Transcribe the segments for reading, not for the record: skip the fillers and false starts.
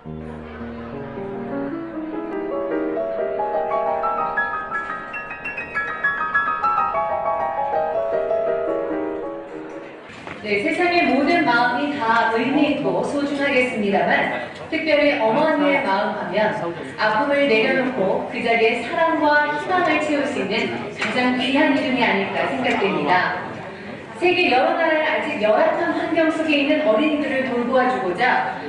네, 세상의 모든 마음이 다 의미 있고 소중하겠습니다만 특별히 어머니의 마음 하면 아픔을 내려놓고 그 자리에 사랑과 희망을 채울 수 있는 가장 귀한 이름이 아닐까 생각됩니다. 세계 여러 나라의 아직 열악한 환경 속에 있는 어린이들을 돌보아주고자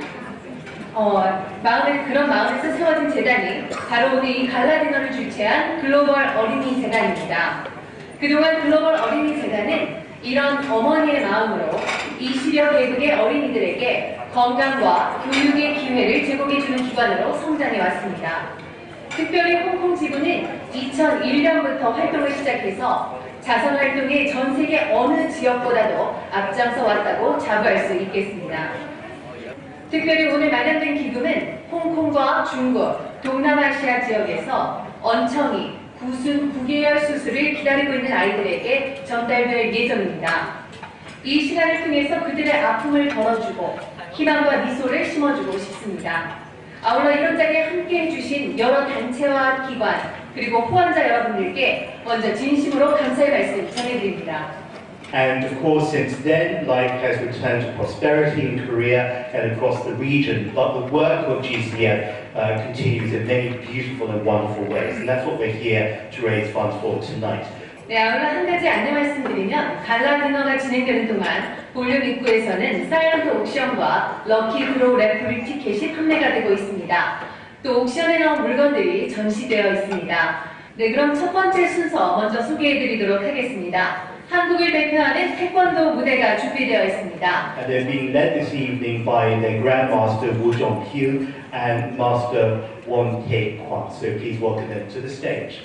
그런 마음에서 세워진 재단이 바로 오늘 이 갈라디너를 주최한 글로벌어린이재단입니다. 그동안 글로벌어린이재단은 이런 어머니의 마음으로 20여 개국의 어린이들에게 건강과 교육의 기회를 제공해주는 기관으로 성장해 왔습니다. 특별히 홍콩 지부는 2001년부터 활동을 시작해서 자선 활동에 전 세계 어느 지역보다도 앞장서 왔다고 자부할 수 있겠습니다. 특별히 오늘 마련된 기금은 홍콩과 중국, 동남아시아 지역에서 언청이, 구순, 구개열 수술을 기다리고 있는 아이들에게 전달될 예정입니다. 이 시간을 통해서 그들의 아픔을 덜어주고 희망과 미소를 심어주고 싶습니다. 아울러 이런 자리에 함께 해주신 여러 단체와 기관 그리고 후원자 여러분들께 먼저 진심으로 감사의 말씀 전해드립니다. And of course, since then, life has returned to prosperity in Korea and across the region. But the work of GCF continues in many beautiful and wonderful ways. And that's what we're here to raise funds for tonight. 네, 아울러 한 가지 안내 말씀드리면 갈라디너가 진행되는 동안 볼륨 입구에서는 사일런트 옥션과 럭키 드로우 래프리 티켓이 판매가 되고 있습니다. 또 옥션에 나온 물건들이 전시되어 있습니다. 네, 그럼 첫 번째 순서 먼저 소개해드리도록 하겠습니다. 한국을 대표하는 태권도 무대가 준비되어 있습니다. And they're being led this evening by their Grandmaster Woo Jong-kyu and Master Won Tae-kwon. So please welcome them to the stage.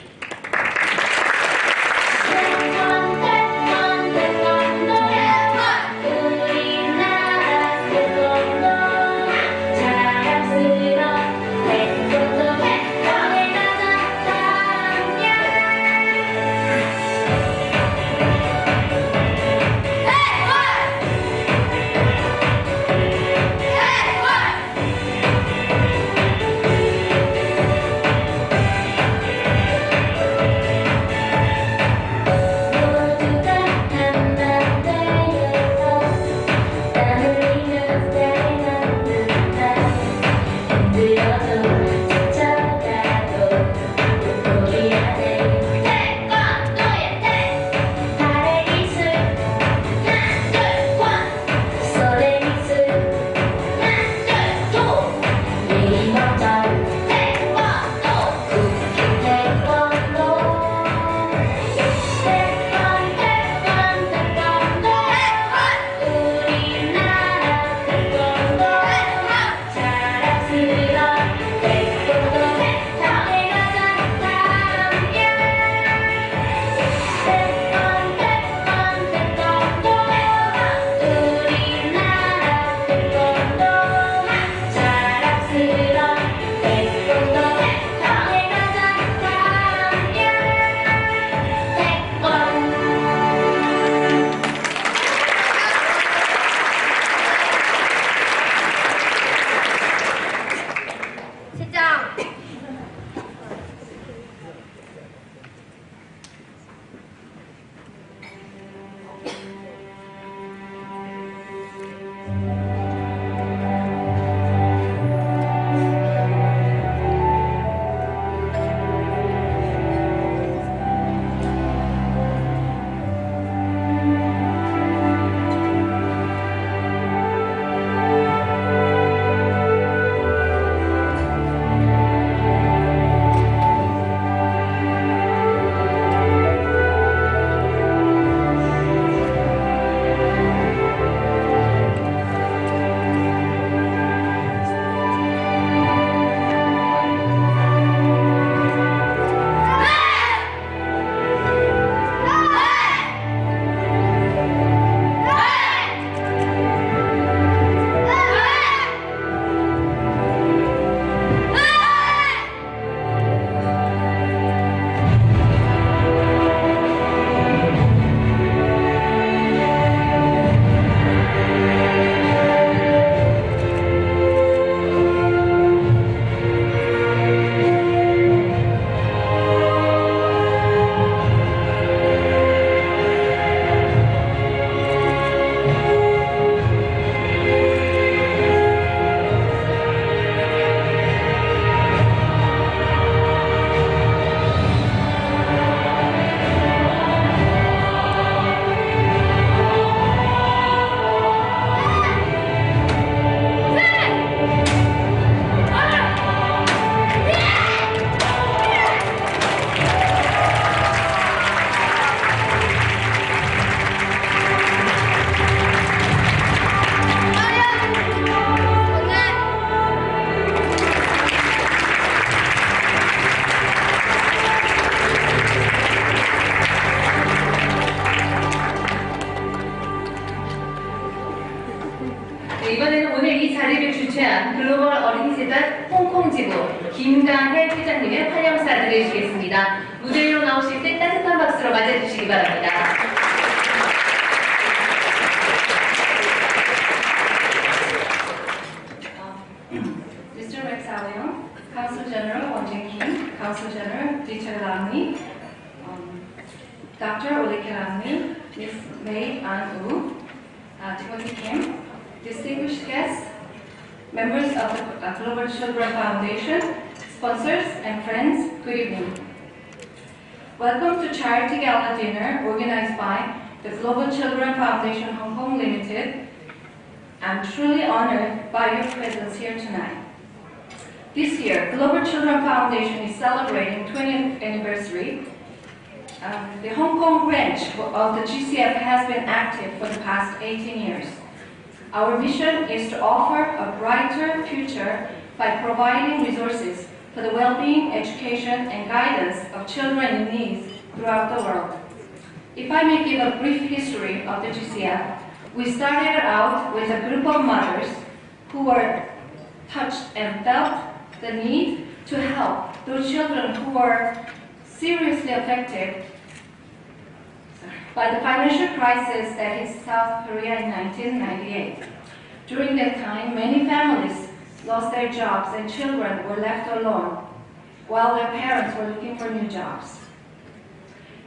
글로벌 어린이재단 홍콩지부 김강혜 회장님의 환영사를 해주시겠습니다. 무대 위로 나오실 때 따뜻한 박수로 맞아주시기 바랍니다. Mr. Rex AUYEUNG, Council General Won Jin-kim, Council General Teacher Lamni, Dr. Olike Lamni, Ms. May An-woo, Timothy Kim, distinguished guests, members of the Global Children Foundation, sponsors and friends, good evening. Welcome to Charity Gala Dinner organized by the Global Children Foundation Hong Kong Limited. I'm truly honored by your presence here tonight. This year, Global Children Foundation is celebrating 20th anniversary. The Hong Kong branch of the GCF has been active for the past 18 years. Our mission is to offer a brighter future by providing resources for the well-being, education, and guidance of children in need throughout the world. If I may give a brief history of the GCF, we started out with a group of mothers who were touched and felt the need to help those children who were seriously affected by the financial crisis that hit South Korea in 1998. During that time, many families lost their jobs and children were left alone while their parents were looking for new jobs.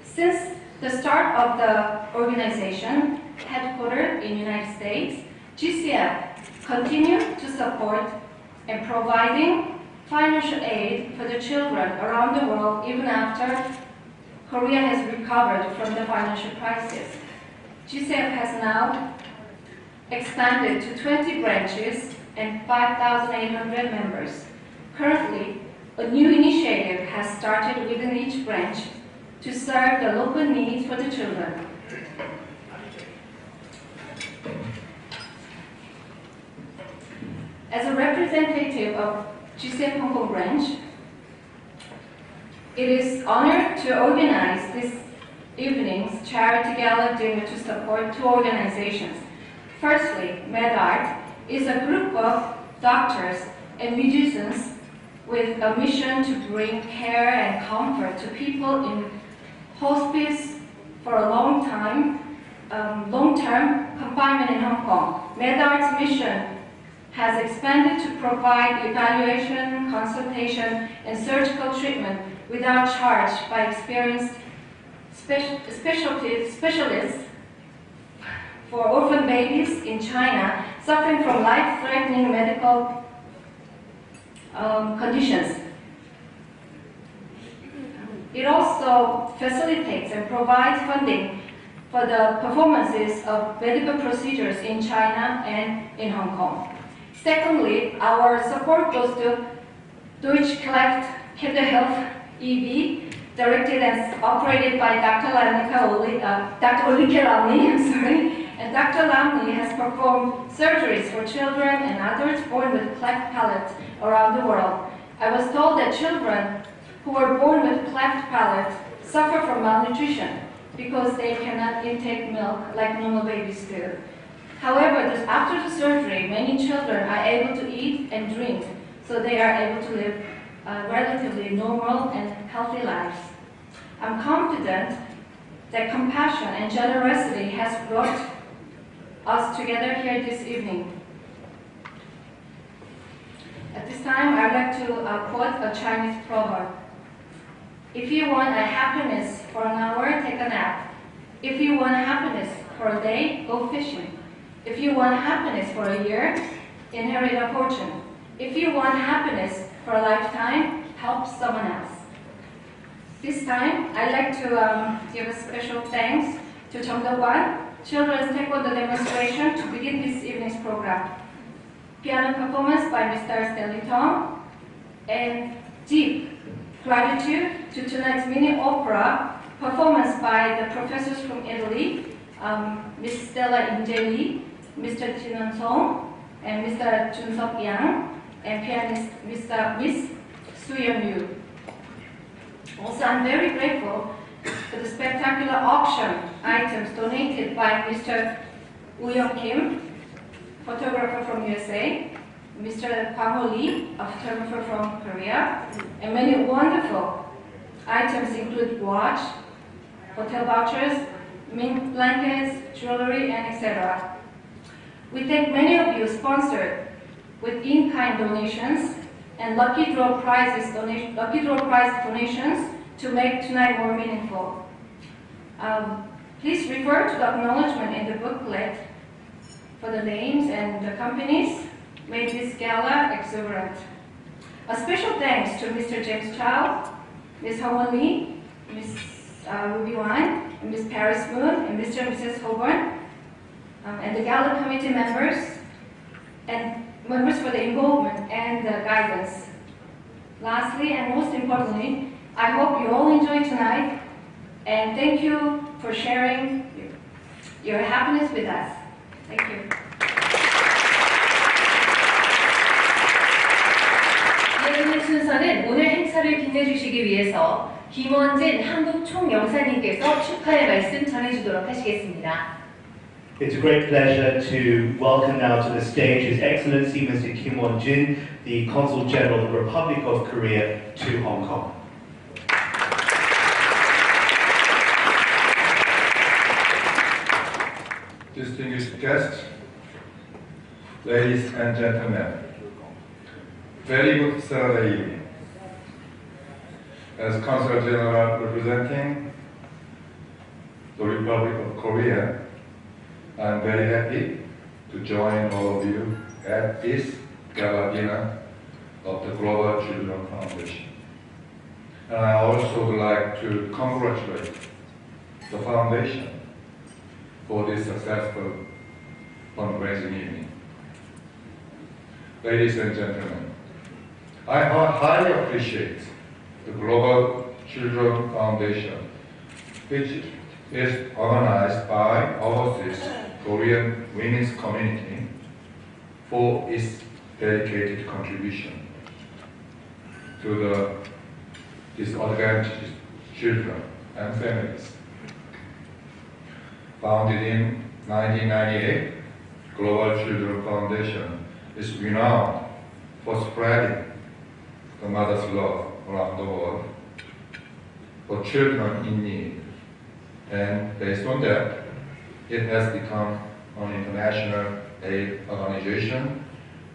Since the start of the organization, headquartered in the United States, GCF continued to support and providing financial aid for the children around the world even after Korea has recovered from the financial crisis. GCF has now expanded to 20 branches and 5,800 members. Currently, a new initiative has started within each branch to serve the local needs for the children. As a representative of GCF Hong Kong branch, it is honored to organize this evening's charity gala dinner to support two organizations. Firstly, MedArt is a group of doctors and musicians with a mission to bring care and comfort to people in hospice for a long-term confinement in Hong Kong. MedArt's mission has expanded to provide evaluation, consultation, and surgical treatment without charge by experienced specialists for orphan babies in China suffering from life-threatening medical conditions. It also facilitates and provides funding for the performances of medical procedures in China and in Hong Kong. Secondly, our support goes to Deutsche Cleft Kinderhealth EV, directed and operated by Dr. Olike Lamni, and Dr. Lamni has performed surgeries for children and adults born with cleft palate around the world. I was told that children who are born with cleft palate suffer from malnutrition because they cannot intake milk like normal babies do. However, after the surgery, many children are able to eat and drink, so they are able to live relatively normal and healthy lives. I'm confident that compassion and generosity has brought us together here this evening. At this time, I'd like to quote a Chinese proverb. If you want a happiness for an hour, take a nap. If you want happiness for a day, go fishing. If you want happiness for a year, inherit a fortune. If you want happiness for a lifetime, help someone else. This time, I'd like to give a special thanks to Jeong Do-kwan, Children's Taekwondo demonstration to begin this evening's program. Piano performance by Mr. Stanley Tong, and deep gratitude to tonight's mini opera performance by the professors from Italy, Ms. Stella Injeli, Mr. Jinan Song, and Mr. Jun Seok Yang, and pianist Miss Su-yeon Yu. Also, I'm very grateful for the spectacular auction items donated by Mr. AUYEUNG Kim, photographer from USA, Mr. Kwang Lee of photographer from Korea, and many wonderful items include watch, hotel vouchers, mint blankets, jewelry, and etc. We thank many of you sponsored with in-kind donations and lucky draw prize donations to make tonight more meaningful. Please refer to the acknowledgement in the booklet for the names and the companies made this gala exuberant. A special thanks to Mr. James Chow, Ms. Hong Lee, Ms. Ruby Wan, and Ms. Paris Moon, and Mr. and Mrs. Holborn, and the gala committee members, and members for the involvement and the guidance. Lastly, and most importantly, I hope you all enjoy tonight, and thank you for sharing your happiness with us. Thank you. 이어지는 순서는 오늘 행사를 빛내주시기 위해서 김원진 한국총영사님께서 축하의 말씀 전해주도록 하시겠습니다. It's a great pleasure to welcome now to the stage His Excellency Mr. Kim Won-jin, the Consul General of the Republic of Korea to Hong Kong. Distinguished guests, ladies and gentlemen, very good Saturday evening. As Consul General representing the Republic of Korea, I am very happy to join all of you at this gala dinner of the Global Children Foundation. And I also would like to congratulate the foundation for this successful fundraising evening. Ladies and gentlemen, I highly appreciate the Global Children Foundation, which is organized by overseas Korean women's community, for its dedicated contribution to the disadvantaged children and families. Founded in 1998, Global Children Foundation is renowned for spreading the mother's love around the world for children in need. And based on that, it has become an international aid organization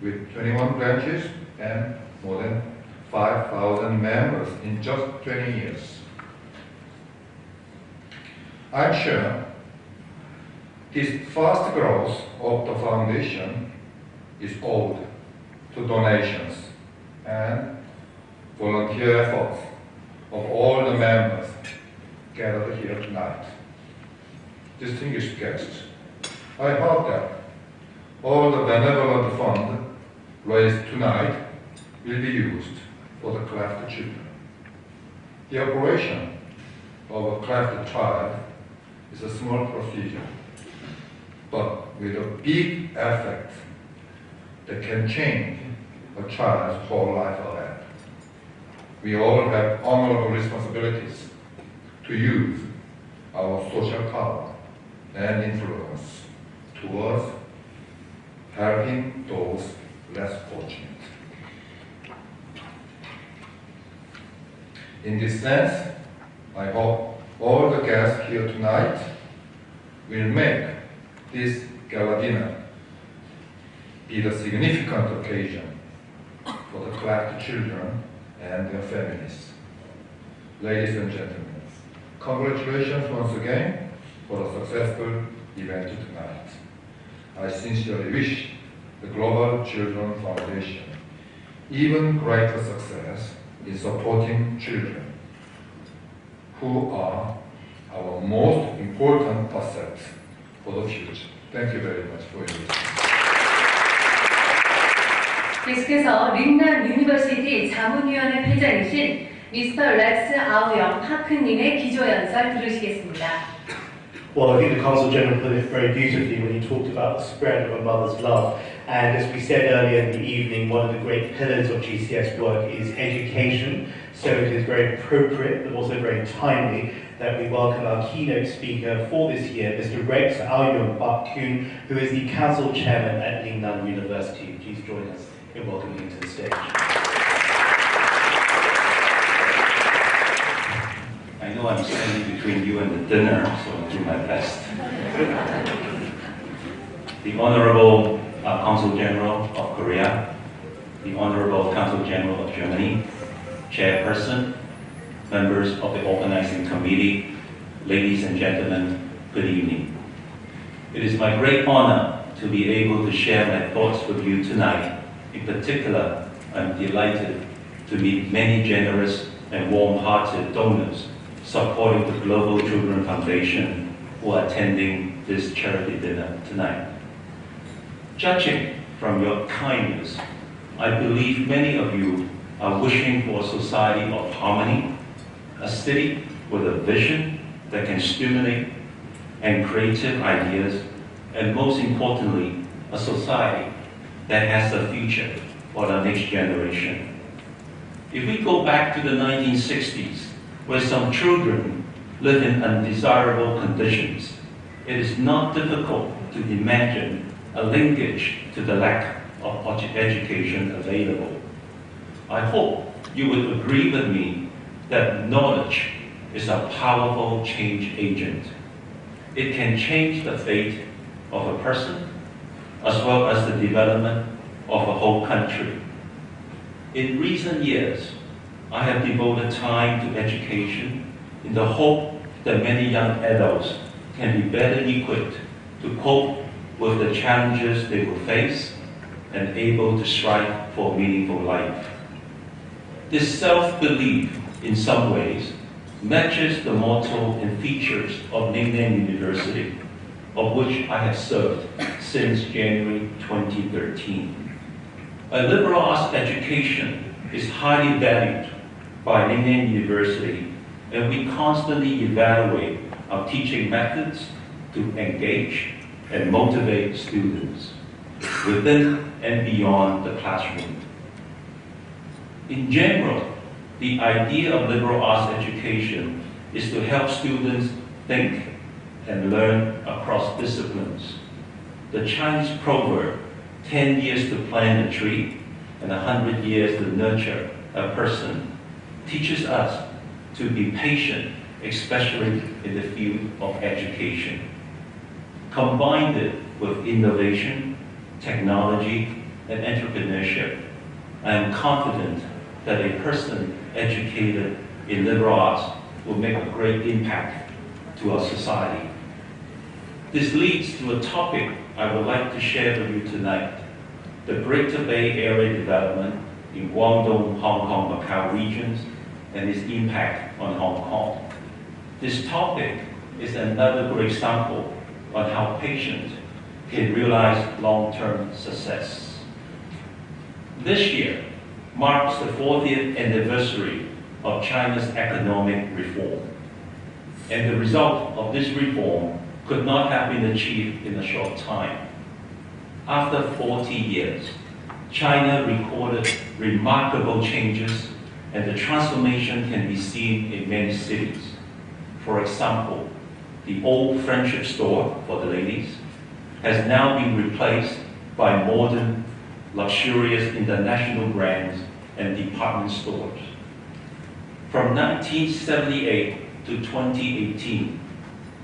with 21 branches and more than 5,000 members in just 20 years. I'm sure this fast growth of the foundation is owed to donations and volunteer efforts of all the members gathered here tonight. Distinguished guests, I hope that all the benevolent funds raised tonight will be used for the cleft children. The operation of a cleft child is a small procedure, but with a big effect that can change a child's whole life ahead. We all have honorable responsibilities to use our social power and influence towards helping those less fortunate. In this sense, I hope all the guests here tonight will make this gala dinner be the significant occasion for the cleft children and their families. Ladies and gentlemen, congratulations once again for a successful event tonight. I sincerely wish the Global Children Foundation even greater success in supporting children who are our most important asset for the future. Thank you very much for your listening. 계속해서 링난 유니버시티 자문위원회 회장이신 미스터 렉스 아우영 파크님의 기조연설 들으시겠습니다. Well, I think the Consul General put it very beautifully when he talked about the spread of a mother's love. And as we said earlier in the evening, one of the great pillars of GCF's work is education. So it is very appropriate, but also very timely, that we welcome our keynote speaker for this year, Mr. AUYEUNG Pak-Kuen, who is the Council Chairman at Lingnan University. Please join us. and welcome him to the stage. I know I'm standing between you and the dinner, so I'll do my best. The Honorable Consul General of Korea, the Honorable Consul General of Germany, Chairperson, members of the Organizing Committee, ladies and gentlemen, good evening. It is my great honor to be able to share my thoughts with you tonight. In particular, I'm delighted to meet many generous and warm-hearted donors supporting the Global Children Foundation who are attending this charity dinner tonight. Judging from your kindness, I believe many of you are wishing for a society of harmony, a city with a vision that can stimulate and creative ideas, and most importantly, a society that has a future for the next generation. If we go back to the 1960s, where some children live in undesirable conditions, it is not difficult to imagine a linkage to the lack of education available. I hope you would agree with me that knowledge is a powerful change agent. It can change the fate of a person, as well as the development of a whole country. In recent years, I have devoted time to education in the hope that many young adults can be better equipped to cope with the challenges they will face and able to strive for a meaningful life. This self-belief, in some ways, matches the motto and features of Ningnan University, of which I have served since January 2013. A liberal arts education is highly valued by Ningnan University, and we constantly evaluate our teaching methods to engage and motivate students within and beyond the classroom. In general, the idea of liberal arts education is to help students think and learn across disciplines. The Chinese proverb, 10 years to plant a tree and 100 years to nurture a person, teaches us to be patient, especially in the field of education. Combine it with innovation, technology, and entrepreneurship, I am confident that a person educated in liberal arts will make a great impact to our society. This leads to a topic I would like to share with you tonight, the Greater Bay Area development in Guangdong, Hong Kong, Macau regions, and its impact on Hong Kong. This topic is another great example on how patience can realize long-term success. This year marks the 40th anniversary of China's economic reform. And the result of this reform could not have been achieved in a short time. After 40 years, China recorded remarkable changes, and the transformation can be seen in many cities. For example, the old friendship store for the ladies has now been replaced by modern, luxurious international brands and department stores. From 1978 to 2018,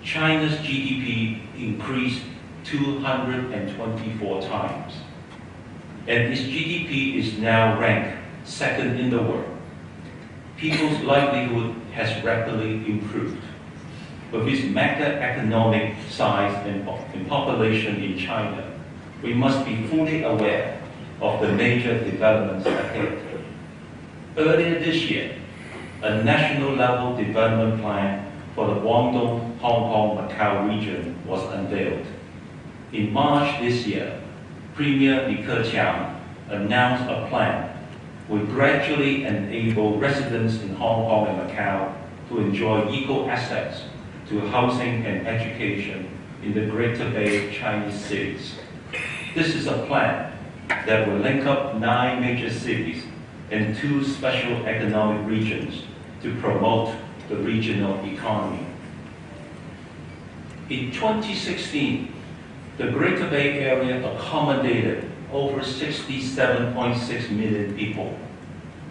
China's GDP increased 224 times, and its GDP is now ranked second in the world. People's livelihood has rapidly improved. With its macroeconomic size and population in China, we must be fully aware of the major developments ahead. Earlier this year, a national-level development plan for the Guangdong, Hong Kong, Macau region was unveiled. In March this year, Premier Li Keqiang announced a plan will gradually enable residents in Hong Kong and Macau to enjoy equal access to housing and education in the Greater Bay Chinese cities. This is a plan that will link up 9 major cities and 2 special economic regions to promote the regional economy. In 2016, the Greater Bay Area accommodated over 67.6 million people,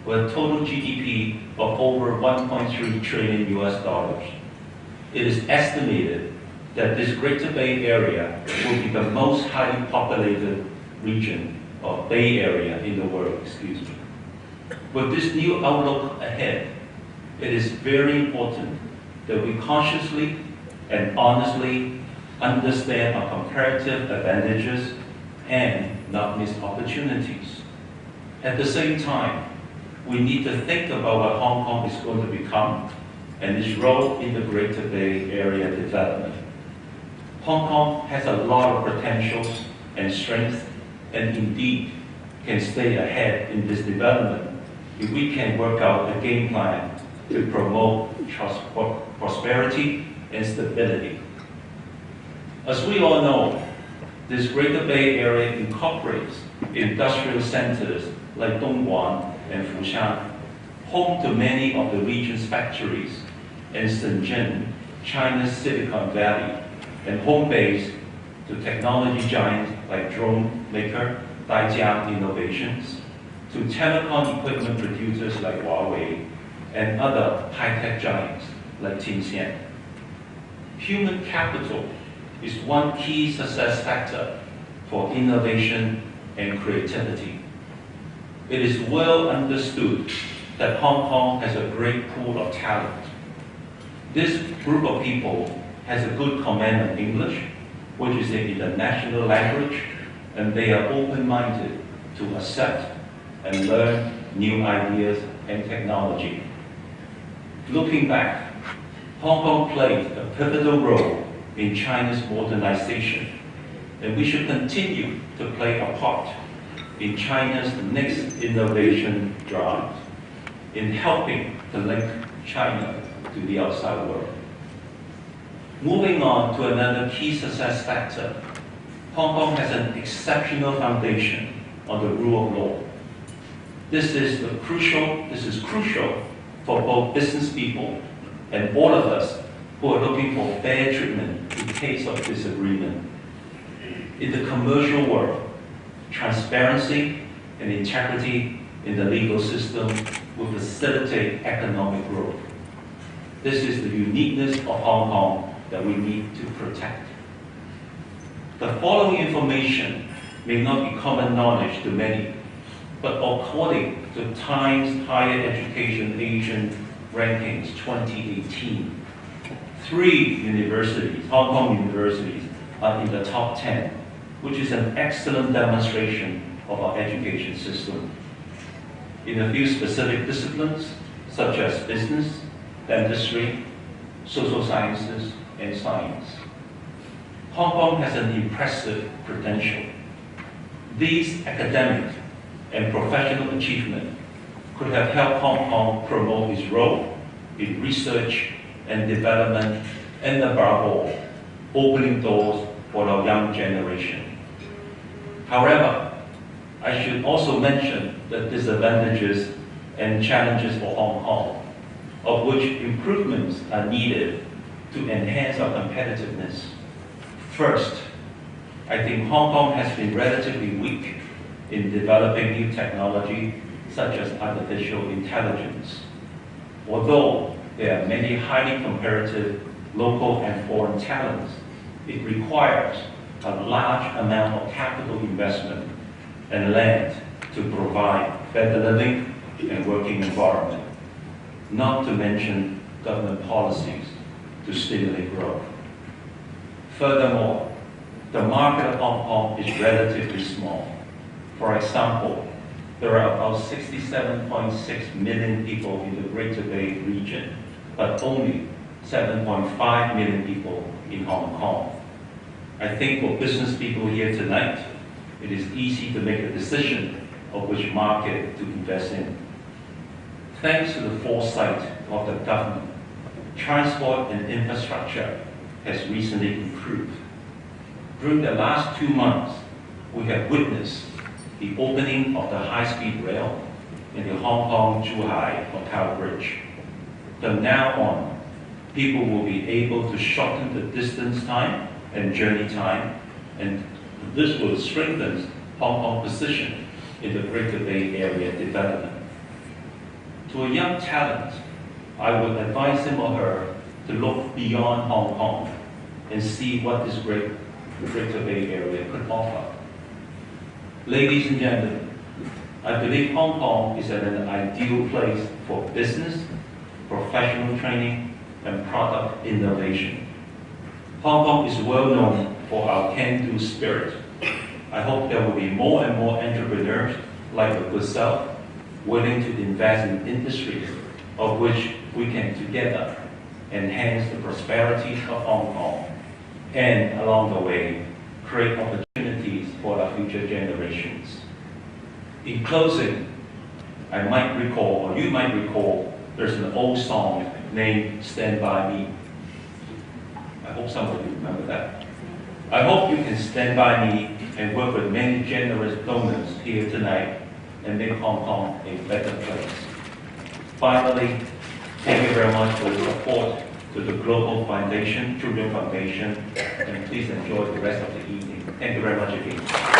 with a total GDP of over 1.3 trillion US dollars. It is estimated that this Greater Bay Area will be the most highly populated region of Bay Area in the world, With this new outlook ahead, it is very important that we consciously and honestly understand our comparative advantages and not miss opportunities. At the same time, we need to think about what Hong Kong is going to become and its role in the Greater Bay Area development. Hong Kong has a lot of potentials and strength, and indeed can stay ahead in this development if we can work out a game plan to promote prosperity and stability. As we all know, this Greater Bay Area incorporates industrial centers like Dongguan and Fushan, home to many of the region's factories, and Shenzhen, China's Silicon Valley, and home base to technology giants like drone maker Daijiang Innovations, to telecom equipment producers like Huawei, and other high-tech giants like Tianxian. Human capital is one key success factor for innovation and creativity. It is well understood that Hong Kong has a great pool of talent. This group of people has a good command of English, which is an international language, and they are open-minded to accept and learn new ideas and technology. Looking back, Hong Kong played a pivotal role in China's modernization, and we should continue to play a part in China's next innovation drive, in helping to link China to the outside world. Moving on to another key success factor, Hong Kong has an exceptional foundation on the rule of law. This is crucial for both business people and all of us who are looking for fair treatment in case of disagreement. In the commercial world, transparency and integrity in the legal system will facilitate economic growth. This is the uniqueness of Hong Kong that we need to protect. The following information may not be common knowledge to many, but according to Times Higher Education Asian Rankings 2018, 3 universities, Hong Kong universities, are in the top 10, which is an excellent demonstration of our education system. In a few specific disciplines, such as business, dentistry, social sciences, and science, Hong Kong has an impressive potential. These academic and professional achievements could have helped Hong Kong promote its role in research and development, and above all, opening doors for our young generation. However, I should also mention the disadvantages and challenges for Hong Kong, of which improvements are needed to enhance our competitiveness. First, I think Hong Kong has been relatively weak in developing new technology such as artificial intelligence. Although there are many highly comparative local and foreign talents, it requires a large amount of capital investment and land to provide better living and working environment, not to mention government policies to stimulate growth. Furthermore, the market of Hong Kong is relatively small. For example, there are about 67.6 million people in the Greater Bay region, but only 7.5 million people in Hong Kong. I think for business people here tonight, it is easy to make a decision of which market to invest in. Thanks to the foresight of the government, transport and infrastructure has recently improved. During the last 2 months, we have witnessed the opening of the high-speed rail in the Hong Kong-Zhuhai-Macau Bridge. From now on, people will be able to shorten the distance time and journey time, and this will strengthen Hong Hong Kong's position in the Greater Bay Area development. To a young talent, I would advise him or her to look beyond Hong Kong and see what this Greater Bay Area could offer. Ladies and gentlemen, I believe Hong Kong is an ideal place for business, professional training, and product innovation. Hong Kong is well known for our can-do spirit. I hope there will be more and more entrepreneurs like the good self willing to invest in industries of which we can together enhance the prosperity of Hong Kong and along the way create opportunities for our future generations. In closing, I might recall, or you might recall, there's an old song named Stand By Me. I hope some of you remember that. I hope you can stand by me and work with many generous donors here tonight and make Hong Kong a better place. Finally, thank you very much for your support to the Global Foundation, Children Foundation, and please enjoy the rest of the evening. Thank you very much again.